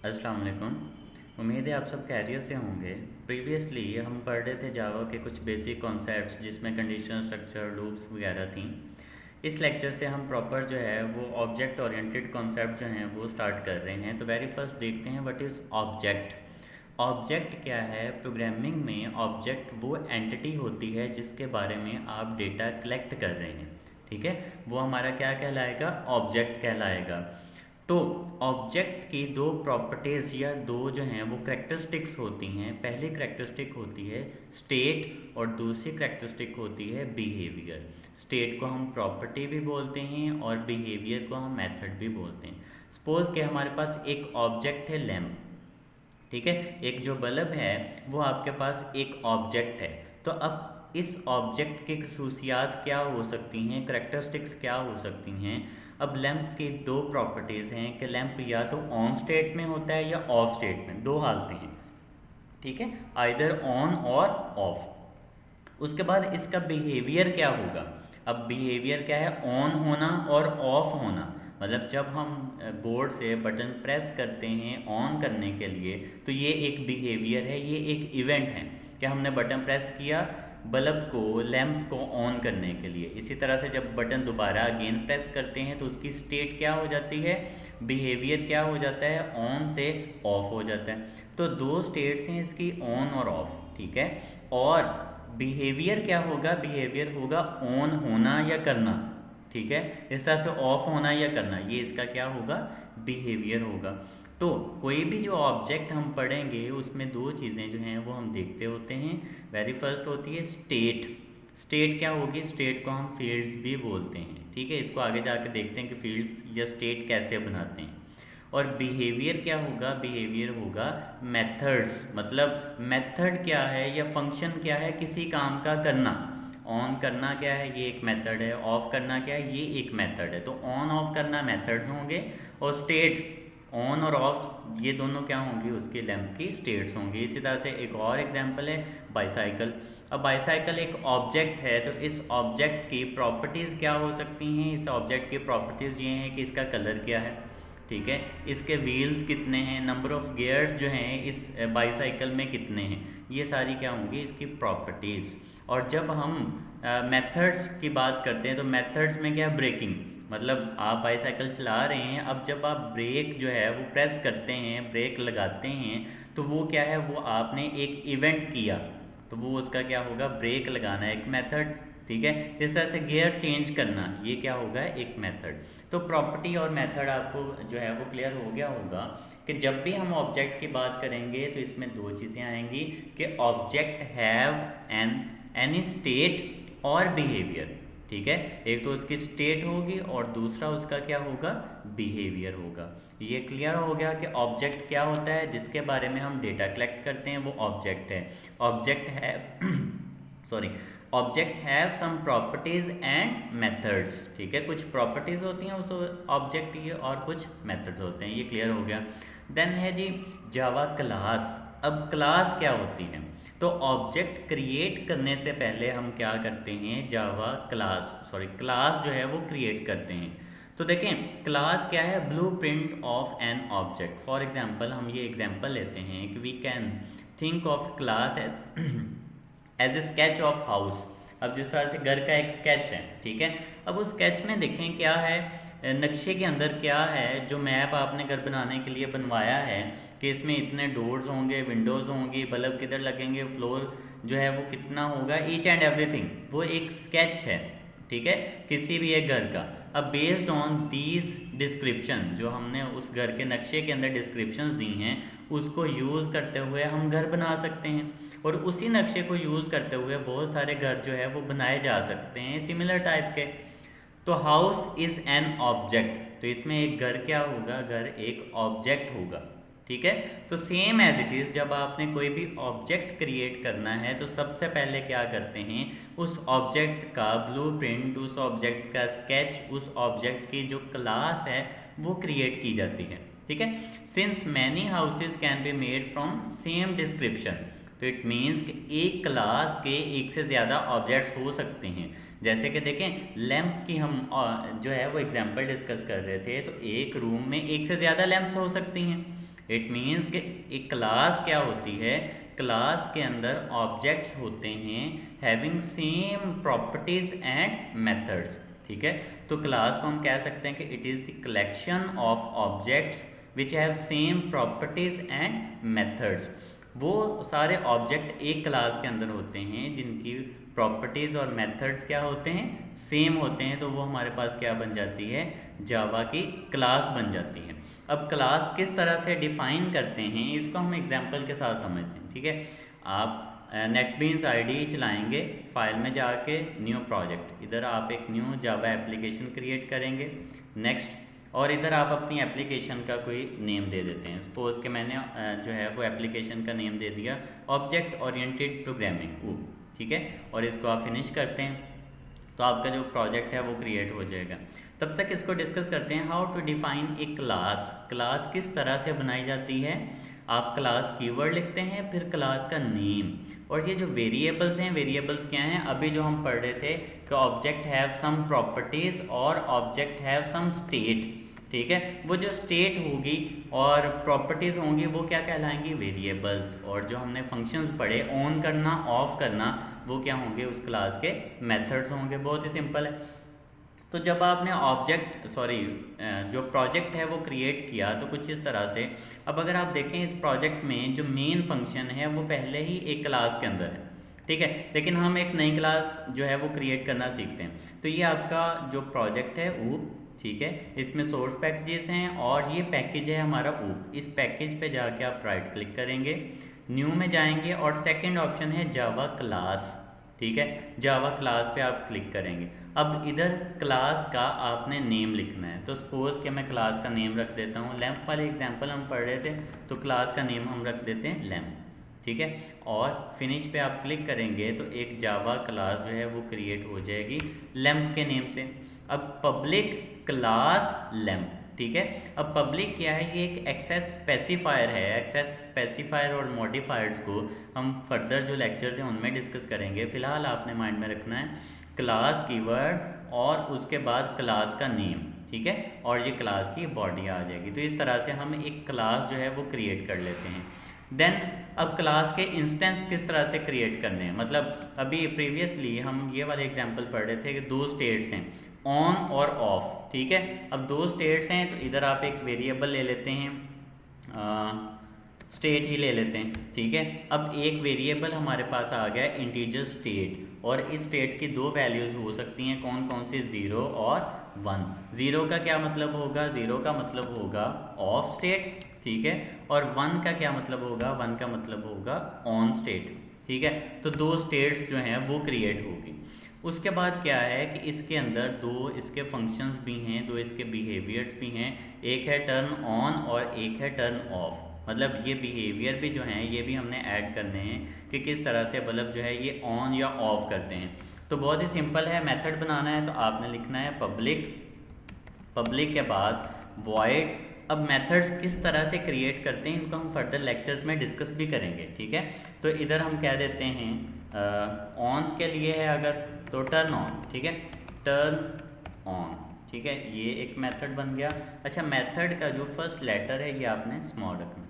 अस्सलाम वालेकुम। उम्मीद है आप सब खैरियत से होंगे। प्रीवियसली हम पढ़ रहे थे जावा के कुछ बेसिक कॉन्सेप्ट्स जिसमें कंडीशनल स्ट्रक्चर लूप्स वगैरह थी। इस लेक्चर से हम प्रॉपर जो है वो ऑब्जेक्ट ओरिएंटेड कॉन्सेप्ट जो हैं वो स्टार्ट कर रहे हैं। तो वेरी फर्स्ट देखते हैं व्हाट इज़ ऑब्जेक्ट। ऑब्जेक्ट क्या है? प्रोग्रामिंग में ऑब्जेक्ट वो एंटिटी होती है जिसके बारे में आप डेटा कलेक्ट कर रहे हैं। ठीक है, वो हमारा क्या कहलाएगा? ऑब्जेक्ट कहलाएगा। तो ऑब्जेक्ट की दो प्रॉपर्टीज़ या दो जो हैं वो करेक्टरिस्टिक्स होती हैं। पहली करेक्टरिस्टिक होती है स्टेट और दूसरी करेक्टरिस्टिक होती है बिहेवियर। स्टेट को हम प्रॉपर्टी भी बोलते हैं और बिहेवियर को हम मेथड भी बोलते हैं। सपोज़ कि हमारे पास एक ऑब्जेक्ट है लैम्प। ठीक है, एक जो बल्ब है वो आपके पास एक ऑब्जेक्ट है। तो अब इस ऑब्जेक्ट की खसूसियात क्या हो सकती हैं, करेक्टरिस्टिक्स क्या हो सकती हैं? अब लैंप की दो प्रॉपर्टीज़ हैं कि लैंप या तो ऑन स्टेट में होता है या ऑफ स्टेट में, दो हालतें हैं। ठीक है, आइदर ऑन और ऑफ। उसके बाद इसका बिहेवियर क्या होगा? अब बिहेवियर क्या है? ऑन होना और ऑफ होना। मतलब जब हम बोर्ड से बटन प्रेस करते हैं ऑन करने के लिए तो ये एक बिहेवियर है, ये एक इवेंट है कि हमने बटन प्रेस किया बल्ब को, लैंप को ऑन करने के लिए। इसी तरह से जब बटन दोबारा अगेन प्रेस करते हैं तो उसकी स्टेट क्या हो जाती है? बिहेवियर क्या हो जाता है? ऑन से ऑफ हो जाता है। तो दो स्टेट्स हैं इसकी, ऑन और ऑफ। ठीक है, और बिहेवियर क्या होगा? बिहेवियर होगा ऑन होना या करना। ठीक है, इस तरह से ऑफ होना या करना, ये इसका क्या होगा? बिहेवियर होगा। तो कोई भी जो ऑब्जेक्ट हम पढ़ेंगे उसमें दो चीज़ें जो हैं वो हम देखते होते हैं। वेरी फर्स्ट होती है स्टेट। स्टेट क्या होगी? स्टेट को हम फील्ड्स भी बोलते हैं। ठीक है, इसको आगे जाके देखते हैं कि फील्ड्स या स्टेट कैसे बनाते हैं। और बिहेवियर क्या होगा? बिहेवियर होगा मेथड्स। मतलब मेथड क्या है या फंक्शन क्या है किसी काम का करना। ऑन करना क्या है? ये एक मेथड है। ऑफ करना क्या है? ये एक मेथड है। तो ऑन ऑफ करना मेथड्स होंगे और स्टेट ऑन और ऑफ ये दोनों क्या होंगी? उसके लैंप की स्टेट्स होंगी। इसी तरह से एक और एग्जांपल है बाईसाइकिल। अब बाईसाइकिल एक ऑब्जेक्ट है तो इस ऑब्जेक्ट की प्रॉपर्टीज़ क्या हो सकती हैं? इस ऑब्जेक्ट की प्रॉपर्टीज़ ये हैं कि इसका कलर क्या है। ठीक है, इसके व्हील्स कितने हैं, नंबर ऑफ़ गियर्स जो हैं इस बाईसाइकिल में कितने हैं, ये सारी क्या होंगी? इसकी प्रॉपर्टीज़। और जब हम मेथड्स की बात करते हैं तो मेथड्स में क्या है? ब्रेकिंग। मतलब आप बाईसाइकिल चला रहे हैं, अब जब आप ब्रेक जो है वो प्रेस करते हैं, ब्रेक लगाते हैं, तो वो क्या है? वो आपने एक इवेंट किया, तो वो उसका क्या होगा? ब्रेक लगाना, एक मेथड। ठीक है, इस तरह से गियर चेंज करना, ये क्या होगा? एक मेथड। तो प्रॉपर्टी और मेथड आपको जो है वो क्लियर हो गया होगा कि जब भी हम ऑब्जेक्ट की बात करेंगे तो इसमें दो चीज़ें आएंगी कि object have an any state और बिहेवियर। ठीक है, एक तो उसकी स्टेट होगी और दूसरा उसका क्या होगा? बिहेवियर होगा। ये क्लियर हो गया कि ऑब्जेक्ट क्या होता है? जिसके बारे में हम डेटा कलेक्ट करते हैं वो ऑब्जेक्ट है। ऑब्जेक्ट है sorry, object have some properties and methods. ठीक है, कुछ प्रॉपर्टीज़ होती हैं उस ऑब्जेक्ट की और कुछ मेथड्स होते हैं। ये क्लियर हो गया। देन है जी जावा क्लास। अब क्लास क्या होती है? तो ऑब्जेक्ट क्रिएट करने से पहले हम क्या करते हैं? जावा क्लास जो है वो क्रिएट करते हैं। तो देखें क्लास क्या है? Blueprint of an object. For example हम ये एग्जांपल लेते हैं कि we can think of class as a sketch of house. अब जिस तरह से घर का एक स्केच है, ठीक है, अब उस स्केच में देखें क्या है, नक्शे के अंदर क्या है, जो मैप आपने घर बनाने के लिए बनवाया है कि इसमें इतने डोर्स होंगे, विंडोज़ होंगी, बल्ब किधर लगेंगे, फ्लोर जो है वो कितना होगा, ईच एंड एवरीथिंग, वो एक स्केच है। ठीक है, किसी भी एक घर का। अब बेस्ड ऑन दीज डिस्क्रिप्शन, जो हमने उस घर के नक्शे के अंदर डिस्क्रिप्शंस दी हैं, उसको यूज़ करते हुए हम घर बना सकते हैं। और उसी नक्शे को यूज़ करते हुए बहुत सारे घर जो है वो बनाए जा सकते हैं सिमिलर टाइप के। तो हाउस इज़ एन ऑब्जेक्ट, तो इसमें एक घर क्या होगा? घर एक ऑब्जेक्ट होगा। ठीक है, तो सेम एज इट इज़ जब आपने कोई भी ऑब्जेक्ट क्रिएट करना है तो सबसे पहले क्या करते हैं? उस ऑब्जेक्ट का ब्लूप्रिंट, उस ऑब्जेक्ट का स्केच, उस ऑब्जेक्ट की जो क्लास है वो क्रिएट की जाती है। ठीक है, since many houses can be made from same description, तो इट मीन्स कि एक क्लास के एक से ज़्यादा ऑब्जेक्ट्स हो सकते हैं। जैसे कि देखें लैंप की हम जो है वो एग्जांपल डिस्कस कर रहे थे, तो एक रूम में एक से ज़्यादा लैंप्स हो सकती हैं। इट मीन्स कि एक क्लास क्या होती है, क्लास के अंदर ऑब्जेक्ट्स होते हैं having same properties and methods, ठीक है। तो क्लास को हम कह सकते हैं कि it is the collection of objects which have same properties and methods. वो सारे ऑब्जेक्ट एक क्लास के अंदर होते हैं जिनकी प्रॉपर्टीज़ और मेथड्स क्या होते हैं, सेम होते हैं, तो वो हमारे पास क्या बन जाती है, जावा की क्लास बन जाती है। अब क्लास किस तरह से डिफाइन करते हैं इसको हम एग्जांपल के साथ समझते हैं, ठीक है। आप नेटबीन्स आईडी चलाएंगे, फाइल में जाके न्यू प्रोजेक्ट, इधर आप एक न्यू जावा एप्लीकेशन क्रिएट करेंगे, नेक्स्ट, और इधर आप अपनी एप्लीकेशन का कोई नेम दे देते हैं। सपोज़ कि मैंने जो है वो एप्लीकेशन का नेम दे दिया ऑब्जेक्ट ओरिएंटेड प्रोग्रामिंग, ठीक है, और इसको आप फिनिश करते हैं तो आपका जो प्रोजेक्ट है वो क्रिएट हो जाएगा। तब तक इसको डिस्कस करते हैं how to define a class. Class किस तरह से बनाई जाती है, आप क्लास कीवर्ड लिखते हैं, फिर क्लास का नेम, और ये जो वेरिएबल्स हैं, वेरिएबल्स क्या हैं, अभी जो हम पढ़ रहे थे कि ऑब्जेक्ट हैव सम प्रॉपर्टीज़ और ऑब्जेक्ट हैव सम स्टेट, ठीक है। वो जो स्टेट होगी और प्रॉपर्टीज़ होंगी वो क्या कहलाएंगी, वेरिएबल्स, और जो हमने फंक्शंस पढ़े ऑन करना, ऑफ करना, वो क्या होंगे, उस क्लास के मेथड्स होंगे। बहुत ही सिंपल है। तो जब आपने जो प्रोजेक्ट है वो क्रिएट किया तो कुछ इस तरह से, अब अगर आप देखें इस प्रोजेक्ट में जो मेन फंक्शन है वो पहले ही एक क्लास के अंदर है, ठीक है, लेकिन हम एक नई क्लास जो है वो क्रिएट करना सीखते हैं। तो ये आपका जो प्रोजेक्ट है ऊप, ठीक है, इसमें सोर्स पैकेजेस हैं और ये पैकेज है हमारा ऊप। इस पैकेज पे जाके आप राइट क्लिक करेंगे, न्यू में जाएंगे और सेकंड ऑप्शन है जावा क्लास, ठीक है, जावा क्लास पे आप क्लिक करेंगे। अब इधर क्लास का आपने नेम लिखना है, तो सपोज़ कि मैं क्लास का नेम रख देता हूँ, लैंप वाले एग्जांपल हम पढ़ रहे थे तो क्लास का नेम हम रख देते हैं लैंप, ठीक है, और फिनिश पे आप क्लिक करेंगे तो एक जावा क्लास जो है वो क्रिएट हो जाएगी लैंप के नेम से। अब पब्लिक क्लास लैंप, ठीक है। अब पब्लिक क्या है, ये एक एक्सेस स्पेसिफायर है। एक्सेस स्पेसिफायर और मॉडिफायर्स को हम फर्दर जो लेक्चर्स हैं उनमें डिस्कस करेंगे। फिलहाल आपने माइंड में रखना है क्लास कीवर्ड और उसके बाद क्लास का नेम, ठीक है, और ये क्लास की बॉडी आ जाएगी। तो इस तरह से हम एक क्लास जो है वो क्रिएट कर लेते हैं। देन अब क्लास के इंस्टेंस किस तरह से क्रिएट करने हैं, मतलब अभी प्रीवियसली हम ये वाले एग्जांपल पढ़ रहे थे कि दो स्टेट्स हैं ऑन और ऑफ, ठीक है। अब दो स्टेट्स हैं तो इधर आप एक वेरिएबल ले लेते हैं, स्टेट ही ले लेते हैं, ठीक है। अब एक वेरिएबल हमारे पास आ गया इंटीजर स्टेट, और इस स्टेट की दो वैल्यूज़ हो सकती हैं, कौन कौन सी, 0 और 1। 0 का क्या मतलब होगा, 0 का मतलब होगा ऑफ स्टेट, ठीक है, और 1 का क्या मतलब होगा, 1 का मतलब होगा ऑन स्टेट, ठीक है। तो दो स्टेट्स जो हैं वो क्रिएट होगी। उसके बाद क्या है कि इसके अंदर दो इसके फंक्शंस भी हैं, दो इसके बिहेवियर्स भी हैं, एक है टर्न ऑन और एक है टर्न ऑफ। मतलब ये बिहेवियर भी जो हैं ये भी हमने ऐड करने हैं कि किस तरह से बल्ब जो है ये ऑन या ऑफ करते हैं। तो बहुत ही सिंपल है, मेथड बनाना है तो आपने लिखना है पब्लिक, पब्लिक के बाद वॉइड। अब मेथड्स किस तरह से क्रिएट करते हैं इनको हम फर्दर लेक्चर्स में डिस्कस भी करेंगे, ठीक है। तो इधर हम कह देते हैं ऑन के लिए है अगर तो टर्न ऑन, ठीक है, टर्न ऑन, ठीक है, ये एक मेथड बन गया। अच्छा, मेथड का जो फर्स्ट लेटर है ये आपने स्मॉल रखना।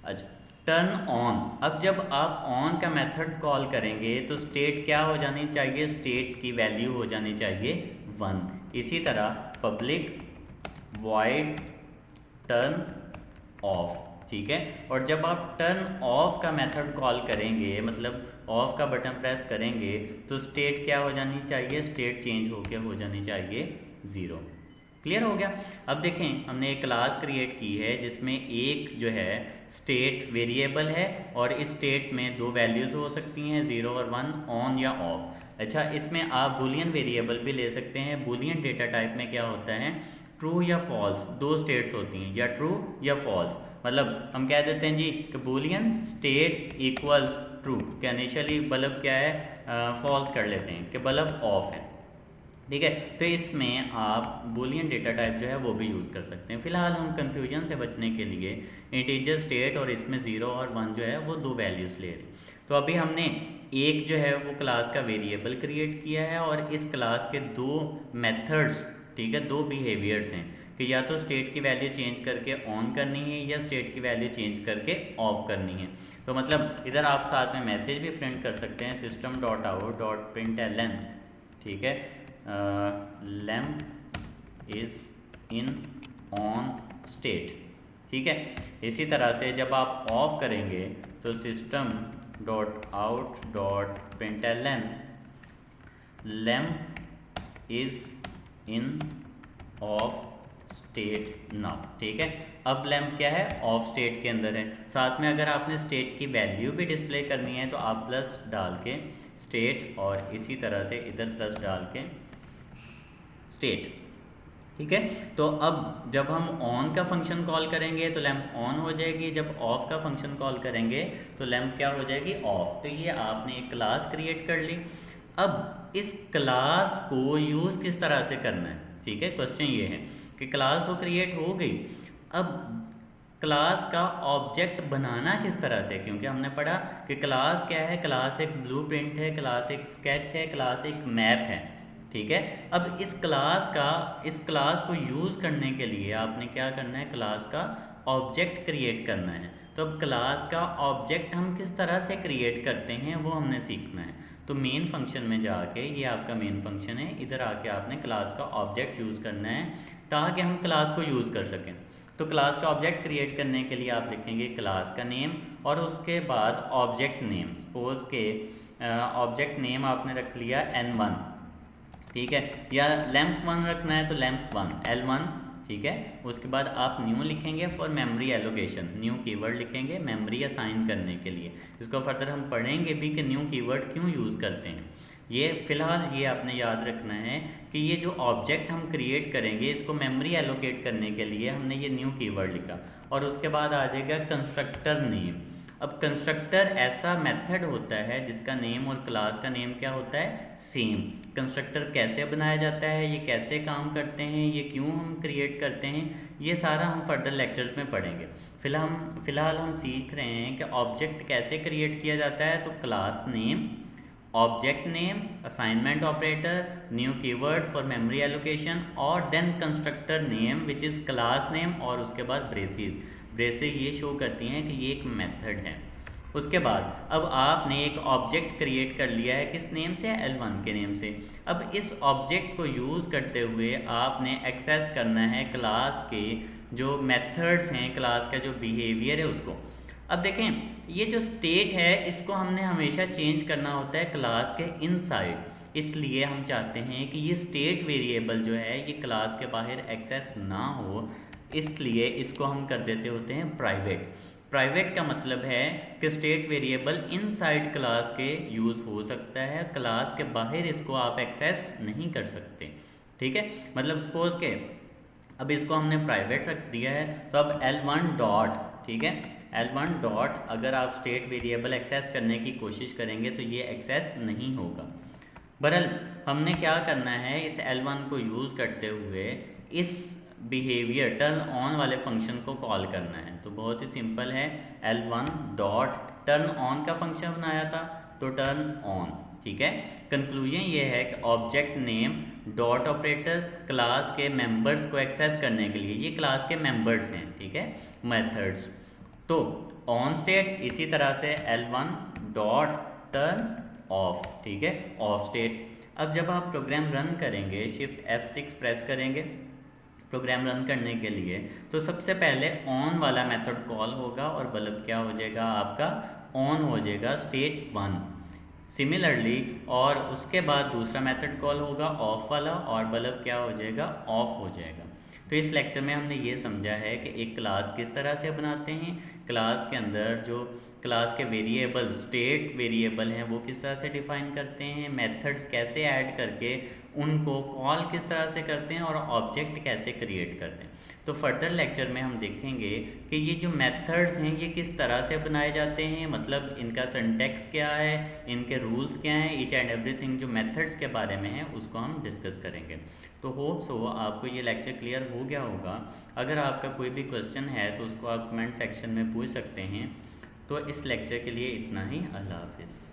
अच्छा, टर्न ऑन, अब जब आप ऑन का मेथड कॉल करेंगे तो स्टेट क्या हो जानी चाहिए, स्टेट की वैल्यू हो जानी चाहिए 1। इसी तरह पब्लिक वॉइड टर्न ऑफ, ठीक है, और जब आप टर्न ऑफ का मेथड कॉल करेंगे मतलब ऑफ का बटन प्रेस करेंगे तो स्टेट क्या हो जानी चाहिए, स्टेट चेंज होके हो जानी चाहिए 0। क्लियर हो गया। अब देखें हमने एक क्लास क्रिएट की है जिसमें एक जो है स्टेट वेरिएबल है और इस स्टेट में दो वैल्यूज़ हो सकती हैं 0 और 1, ऑन या ऑफ। अच्छा, इसमें आप बूलियन वेरिएबल भी ले सकते हैं। बूलियन डेटा टाइप में क्या होता है, ट्रू या फॉल्स, दो स्टेट्स होती हैं, या ट्रू या फॉल्स। मतलब हम कह देते हैं जी कि बूलियन स्टेट इक्वल्स ट्रू, कि इनिशियली बल्ब क्या है, फॉल्स कर लेते हैं कि बल्ब ऑफ है, ठीक है। तो इसमें आप बूलियन डेटा टाइप जो है वो भी यूज़ कर सकते हैं। फिलहाल हम कन्फ्यूजन से बचने के लिए इंटीजर स्टेट और इसमें 0 और 1 जो है वो दो वैल्यूज़ ले रहे हैं। तो अभी हमने एक जो है वो क्लास का वेरिएबल क्रिएट किया है और इस क्लास के दो मेथड्स, ठीक है, दो बिहेवियर्स हैं। कि या तो स्टेट की वैल्यू चेंज करके ऑन करनी है या स्टेट की वैल्यू चेंज करके ऑफ करनी है। तो मतलब इधर आप साथ में मैसेज भी प्रिंट कर सकते हैं, system dot out dot print L N, ठीक है, lamp is in on state, ठीक है। इसी तरह से जब आप ऑफ करेंगे तो system dot out dot print L N lamp is in off state now, ठीक है। अब लैम्प क्या है, ऑफ स्टेट के अंदर है। साथ में अगर आपने स्टेट की वैल्यू भी डिस्प्ले करनी है तो आप प्लस डाल के स्टेट और इसी तरह से इधर प्लस डाल के स्टेट, ठीक है। तो अब जब हम ऑन का फंक्शन कॉल करेंगे तो लैम्प ऑन हो जाएगी, जब ऑफ का फंक्शन कॉल करेंगे तो लैम्प क्या हो जाएगी, ऑफ। तो ये आपने एक क्लास क्रिएट कर ली। अब इस क्लास को यूज़ किस तरह से करना है, ठीक है। क्वेश्चन ये है कि क्लास तो क्रिएट हो गई, अब क्लास का ऑब्जेक्ट बनाना किस तरह से, क्योंकि हमने पढ़ा कि क्लास क्या है, क्लास एक ब्लूप्रिंट है, क्लास एक स्केच है, क्लास एक मैप है, ठीक है। अब इस क्लास को यूज़ करने के लिए आपने क्या करना है, क्लास का ऑब्जेक्ट क्रिएट करना है। तो अब क्लास का ऑब्जेक्ट हम किस तरह से क्रिएट करते हैं वो हमने सीखना है। तो मेन फंक्शन में जाके, ये आपका मेन फंक्शन है, इधर आके आपने क्लास का ऑब्जेक्ट यूज़ करना है ताकि हम क्लास को यूज़ कर सकें। तो क्लास का ऑब्जेक्ट क्रिएट करने के लिए आप लिखेंगे क्लास का नेम और उसके बाद ऑब्जेक्ट नेम। सपोज के ऑब्जेक्ट नेम आपने रख लिया n1, ठीक है, या length 1 रखना है तो length 1 L1, ठीक है। उसके बाद आप न्यू लिखेंगे for memory allocation, new keyword लिखेंगे मेमोरी असाइन करने के लिए। इसको फर्दर हम पढ़ेंगे भी कि न्यू कीवर्ड क्यों यूज़ करते हैं। ये फ़िलहाल ये आपने याद रखना है कि ये जो ऑब्जेक्ट हम क्रिएट करेंगे इसको मेमोरी एलोकेट करने के लिए हमने ये न्यू कीवर्ड लिखा। और उसके बाद आ जाएगा कंस्ट्रक्टर नेम। अब कंस्ट्रक्टर ऐसा मेथड होता है जिसका नेम और क्लास का नेम क्या होता है, सेम। कंस्ट्रक्टर कैसे बनाया जाता है, ये कैसे काम करते हैं, ये क्यों हम क्रिएट करते हैं, ये सारा हम फर्दर लेक्चर्स में पढ़ेंगे। फ़िलहाल हम सीख रहे हैं कि ऑब्जेक्ट कैसे क्रिएट किया जाता है। तो class name, object name, assignment operator, new keyword for memory allocation और then constructor name which is class name और उसके बाद ब्रेसेस ये शो करती हैं कि ये एक मेथड है। उसके बाद अब आपने एक ऑब्जेक्ट क्रिएट कर लिया है, किस नेम से, L1 के नेम से। अब इस ऑब्जेक्ट को यूज़ करते हुए आपने एक्सेस करना है क्लास के जो मेथड्स हैं, क्लास का जो बिहेवियर है उसको। अब देखें, ये जो स्टेट है इसको हमने हमेशा चेंज करना होता है क्लास के इनसाइड, इसलिए हम चाहते हैं कि ये स्टेट वेरिएबल जो है ये क्लास के बाहर एक्सेस ना हो, इसलिए इसको हम कर देते होते हैं प्राइवेट। प्राइवेट का मतलब है कि स्टेट वेरिएबल इनसाइड क्लास के यूज़ हो सकता है, क्लास के बाहर इसको आप एक्सेस नहीं कर सकते, ठीक है। मतलब सपोज के अब इसको हमने प्राइवेट रख दिया है तो अब L1 डॉट, ठीक है, L1 डॉट अगर आप स्टेट वेरिएबल एक्सेस करने की कोशिश करेंगे तो ये एक्सेस नहीं होगा। बहरहाल हमने क्या करना है, इस L1 को यूज़ करते हुए इस बिहेवियर टर्न ऑन वाले फंक्शन को कॉल करना है। तो बहुत ही सिंपल है, L1 डॉट टर्न ऑन का फंक्शन बनाया था तो टर्न ऑन, ठीक है। कंक्लूजन ये है कि object name dot operator class के मेंबर्स को एक्सेस करने के लिए, ये क्लास के मेंबर्स हैं, ठीक है, मेथड्स। तो ऑन स्टेट इसी तरह से L1 डॉट टर्न ऑफ, ठीक है, ऑफ स्टेट। अब जब आप प्रोग्राम रन करेंगे, शिफ्ट F6 प्रेस करेंगे प्रोग्राम रन करने के लिए, तो सबसे पहले ऑन वाला मेथड कॉल होगा और बल्ब क्या हो जाएगा, आपका ऑन हो जाएगा, स्टेट 1। सिमिलरली और उसके बाद दूसरा मेथड कॉल होगा ऑफ वाला और बल्ब क्या हो जाएगा, ऑफ हो जाएगा। तो इस लेक्चर में हमने ये समझा है कि एक क्लास किस तरह से बनाते हैं, क्लास के अंदर जो क्लास के वेरिएबल स्टेट वेरिएबल हैं वो किस तरह से डिफ़ाइन करते हैं, मेथड्स कैसे ऐड करके उनको कॉल किस तरह से करते हैं और ऑब्जेक्ट कैसे क्रिएट करते हैं। तो फर्दर लेक्चर में हम देखेंगे कि ये जो मेथड्स हैं ये किस तरह से बनाए जाते हैं, मतलब इनका सिंटैक्स क्या है, इनके रूल्स क्या हैं, ईच एंड एवरीथिंग जो मेथड्स के बारे में है उसको हम डिस्कस करेंगे। तो होप सो आपको ये लेक्चर क्लियर हो गया होगा। अगर आपका कोई भी क्वेश्चन है तो उसको आप कमेंट सेक्शन में पूछ सकते हैं। तो इस लेक्चर के लिए इतना ही, अल्लाह हाफिज़।